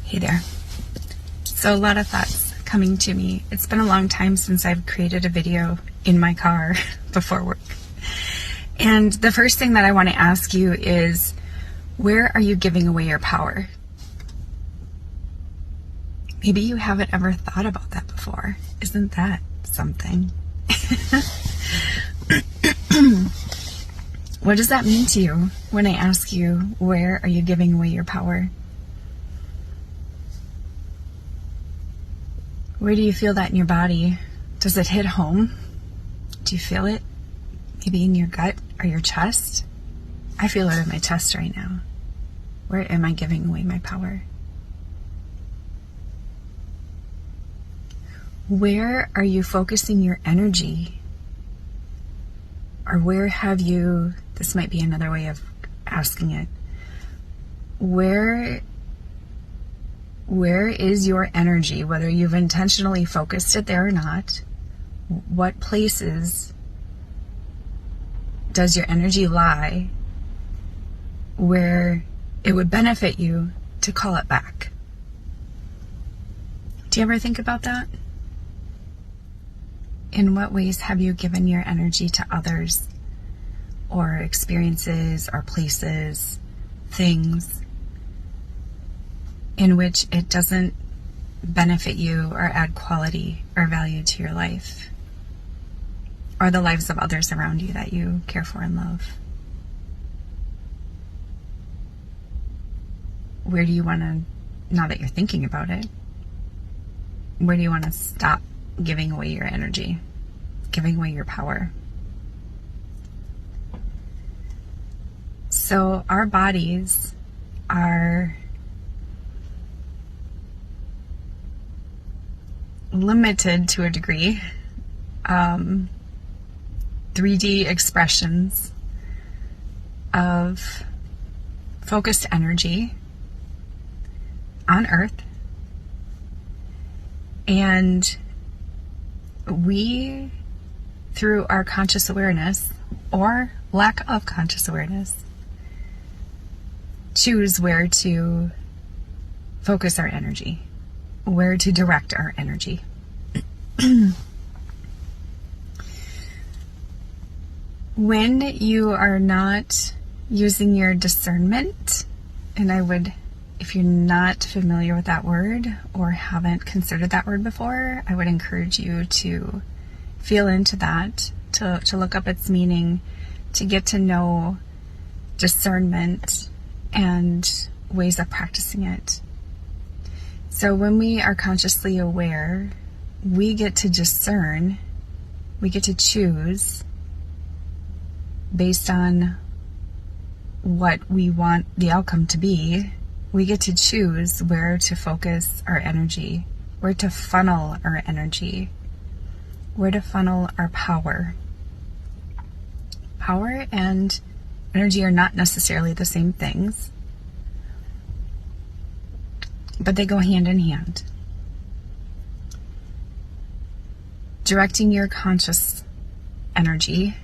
Hey there. So a lot of thoughts coming to me. It's been a long time since I've created a video in my car before work. And the first thing that I want to ask you is, where are you giving away your power? Maybe you haven't ever thought about that before. Isn't that something? What does that mean to you when I ask you, where are you giving away your power? Where do you feel that in your body? Does it hit home? Do you feel it? Maybe in your gut or your chest? I feel it in my chest right now. Where am I giving away my power? Where are you focusing your energy? Or where have you, this might be another way of asking it, where is your energy, whether you've intentionally focused it there or not? What places does your energy lie where it would benefit you to call it back? Do you ever think about that? In what ways have you given your energy to others, or experiences, or places, things, in which it doesn't benefit you or add quality or value to your life, or the lives of others around you that you care for and love? Where do you want to, now that you're thinking about it, where do you want to stop giving away your energy, giving away your power? So our bodies are limited to a degree. 3D expressions of focused energy on Earth. And we, through our conscious awareness or lack of conscious awareness, choose where to focus our energy, where to direct our energy. When you are not using your discernment, and I would, if you're not familiar with that word or haven't considered that word before, I would encourage you to feel into that, to look up its meaning, to get to know discernment and ways of practicing it. So when we are consciously aware, we get to discern, we get to choose based on what we want the outcome to be. We get to choose where to focus our energy, where to funnel our energy, where to funnel our power. Power and energy are not necessarily the same things, but they go hand in hand. Directing your conscious energy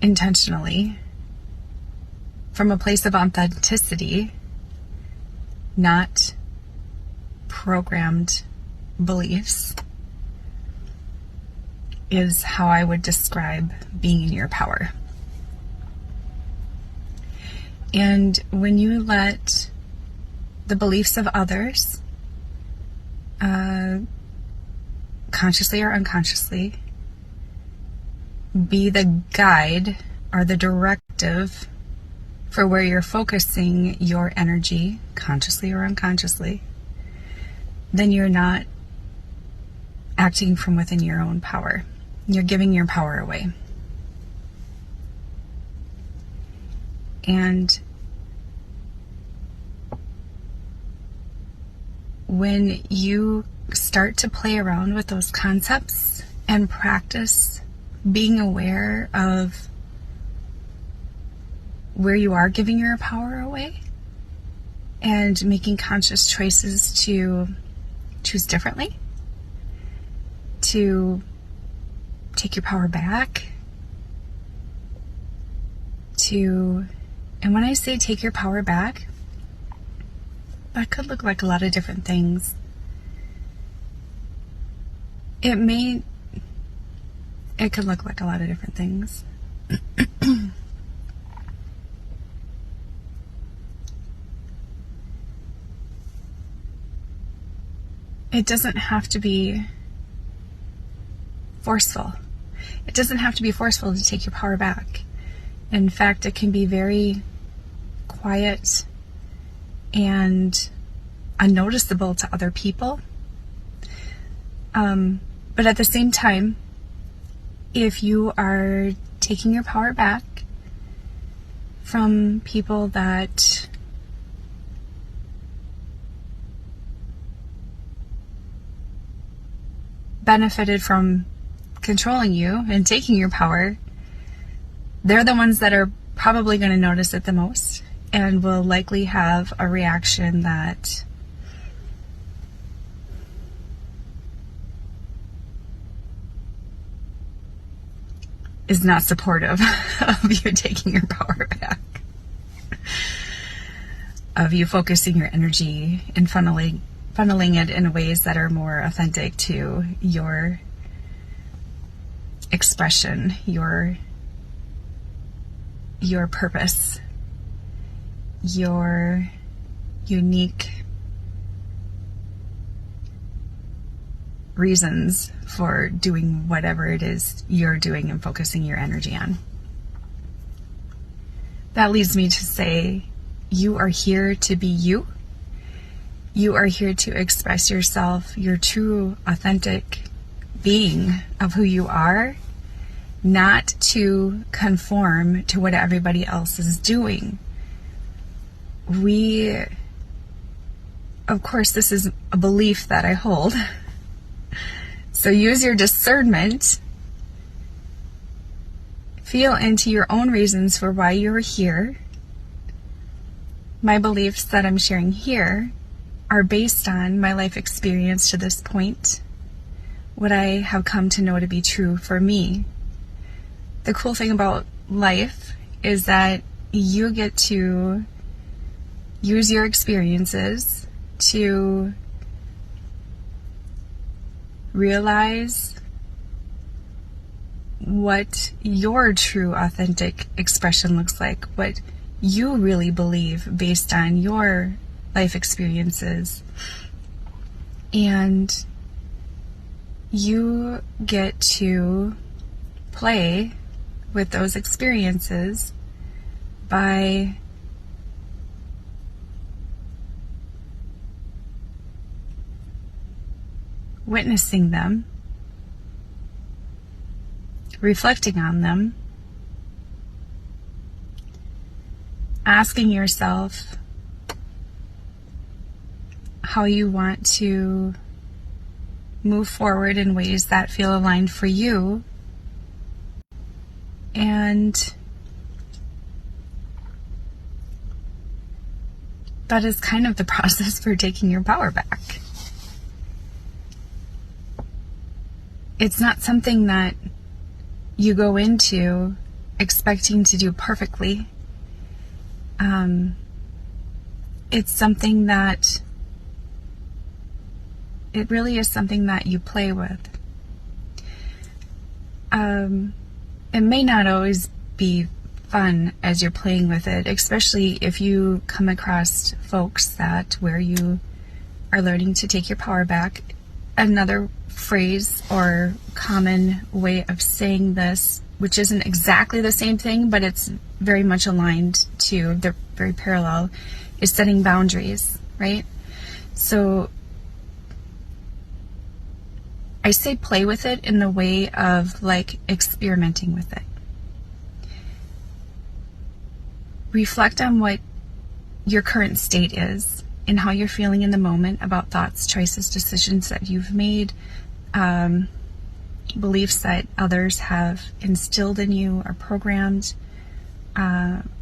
intentionally from a place of authenticity, not programmed beliefs, is how I would describe being in your power. And when you let the beliefs of others, consciously or unconsciously, be the guide or the directive for where you're focusing your energy, consciously or unconsciously, then you're not acting from within your own power. You're giving your power away. And when you start to play around with those concepts and practice being aware of where you are giving your power away and making conscious choices to choose differently, to take your power back, and when I say take your power back, That could look like a lot of different things. It could look like a lot of different things. It doesn't have to be forceful. It doesn't have to be forceful to take your power back. In fact, it can be very quiet and unnoticeable to other people. But at the same time, if you are taking your power back from people that benefited from controlling you and taking your power, they're the ones that are probably going to notice it the most and will likely have a reaction that is not supportive of you taking your power back, of you focusing your energy and funneling it in ways that are more authentic to your expression, your purpose, your unique reasons for doing whatever it is you're doing and focusing your energy on. That leads me to say, you are here to be you. You are here to express yourself, your true, authentic being of who you are, not to conform to what everybody else is doing. Of course, this is a belief that I hold. So use your discernment. Feel into your own reasons for why you're here. My beliefs that I'm sharing here are based on my life experience to this point, what I have come to know to be true for me. The cool thing about life is that you get to use your experiences to realize what your true authentic expression looks like, what you really believe based on your life experiences. And you get to play with those experiences by witnessing them, reflecting on them, asking yourself how you want to move forward in ways that feel aligned for you. And that is kind of the process for taking your power back. It's not something that you go into expecting to do perfectly. It's something that, it really is something that you play with. It may not always be fun as you're playing with it, especially if you come across folks where you are learning to take your power back. Another phrase or common way of saying this, which isn't exactly the same thing, but it's very much aligned to, they're very parallel, is setting boundaries, right? So I say play with it in the way of like experimenting with it. Reflect on what your current state is and how you're feeling in the moment about thoughts, choices, decisions that you've made, beliefs that others have instilled in you or programmed,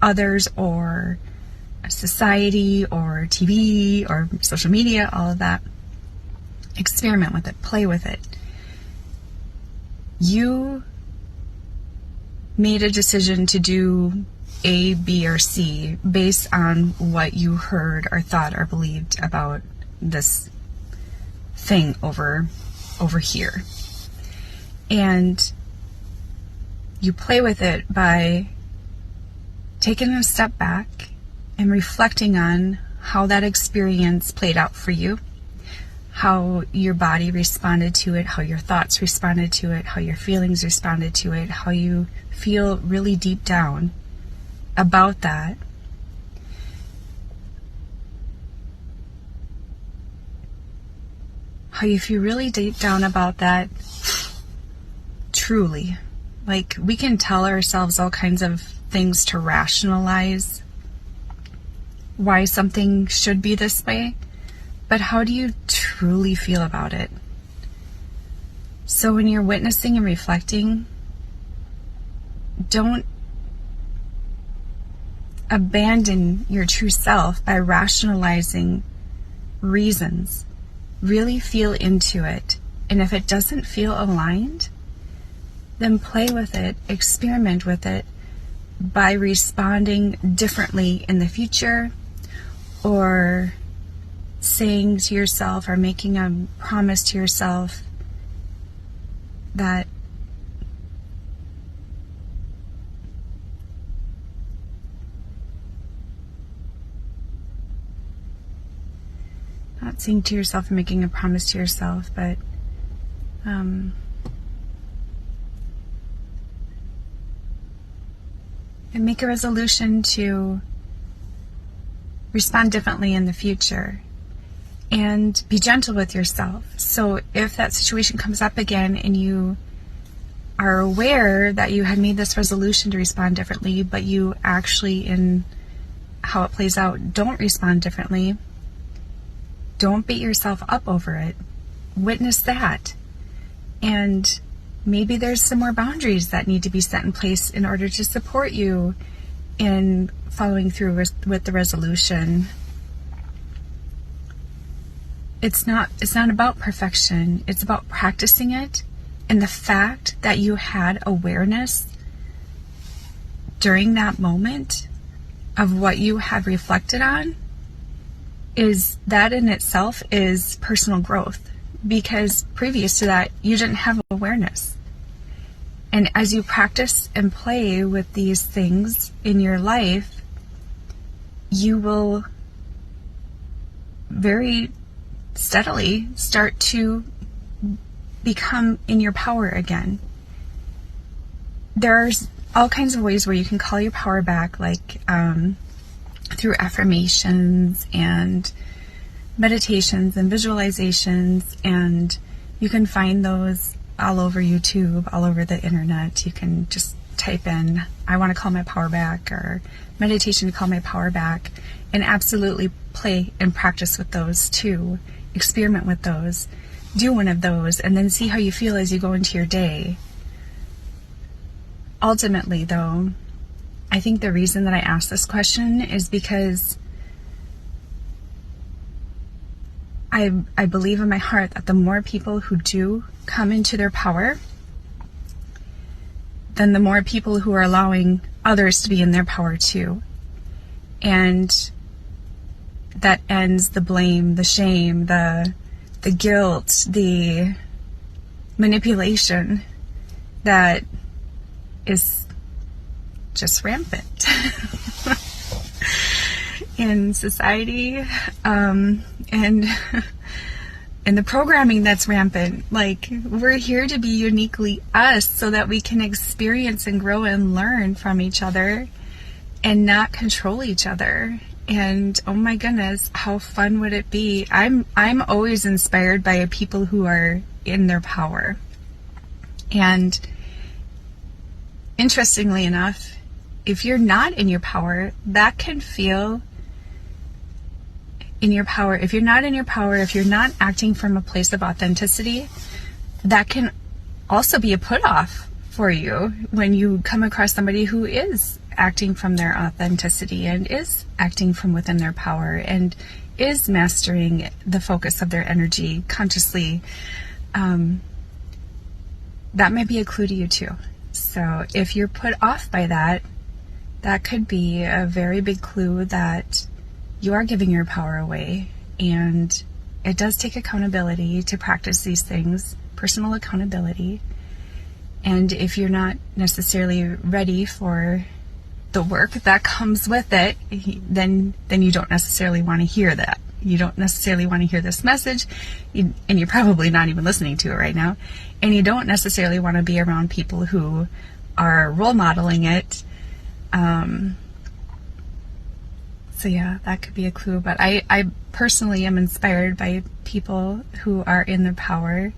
others or society or TV or social media, all of that. Experiment with it, play with it. You made a decision to do A, B, or C based on what you heard or thought or believed about this thing over here. And you play with it by taking a step back and reflecting on how that experience played out for you, how your body responded to it, how your thoughts responded to it, how your feelings responded to it, how you feel really deep down about that. How you feel really deep down about that, truly. Like, we can tell ourselves all kinds of things to rationalize why something should be this way, but how do you truly feel about it? So when you're witnessing and reflecting, don't abandon your true self by rationalizing reasons. Really feel into it. And if it doesn't feel aligned, then play with it, experiment with it by responding differently in the future, or saying to yourself or making a promise to yourself that not saying to yourself and making a promise to yourself, but and make a resolution to respond differently in the future and be gentle with yourself. So if that situation comes up again and you are aware that you had made this resolution to respond differently, but you actually, in how it plays out, don't respond differently, don't beat yourself up over it. Witness that. And maybe there's some more boundaries that need to be set in place in order to support you in following through with the resolution. It's not about perfection. It's about practicing it. And the fact that you had awareness during that moment of what you have reflected on, is that in itself is personal growth, because previous to that you didn't have awareness. And as you practice and play with these things in your life, you will very steadily start to become in your power again. There's all kinds of ways where you can call your power back, like through affirmations and meditations and visualizations, and you can find those all over YouTube, all over the internet. You can just type in, I want to call my power back, or meditation to call my power back, and absolutely play and practice with those too. Experiment with those. Do one of those and then see how you feel as you go into your day. Ultimately, though, I think the reason that I asked this question is because I believe in my heart that the more people who do come into their power, then the more people who are allowing others to be in their power too. And that ends the blame, the shame, the guilt, the manipulation that is just rampant in society, and the programming that's rampant. Like, we're here to be uniquely us so that we can experience and grow and learn from each other and not control each other. And oh my goodness, how fun would it be? I'm always inspired by people who are in their power. And interestingly enough, if you're not in your power, that can feel in your power. If you're not in your power, if you're not acting from a place of authenticity, that can also be a put off for you when you come across somebody who is acting from their authenticity and is acting from within their power and is mastering the focus of their energy consciously. That might be a clue to you too. So if you're put off by that, that could be a very big clue that you are giving your power away. And it does take accountability to practice these things, personal accountability. And if you're not necessarily ready for the work that comes with it, then you don't necessarily want to hear that. You don't necessarily want to hear this message, and you're probably not even listening to it right now. And you don't necessarily want to be around people who are role modeling it. So yeah, that could be a clue. But I personally am inspired by people who are in their power.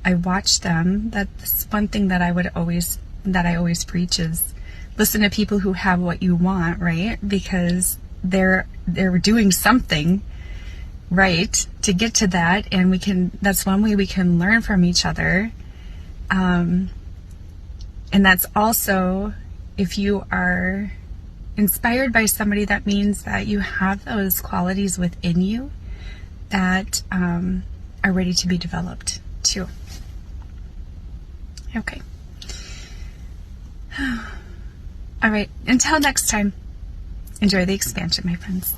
I watch them. That's one thing that I always preach is listen to people who have what you want, right? Because they're doing something right to get to that, and that's one way we can learn from each other. And that's also, if you are inspired by somebody, that means that you have those qualities within you that are ready to be developed too. Okay. All right. Until next time, enjoy the expansion, my friends.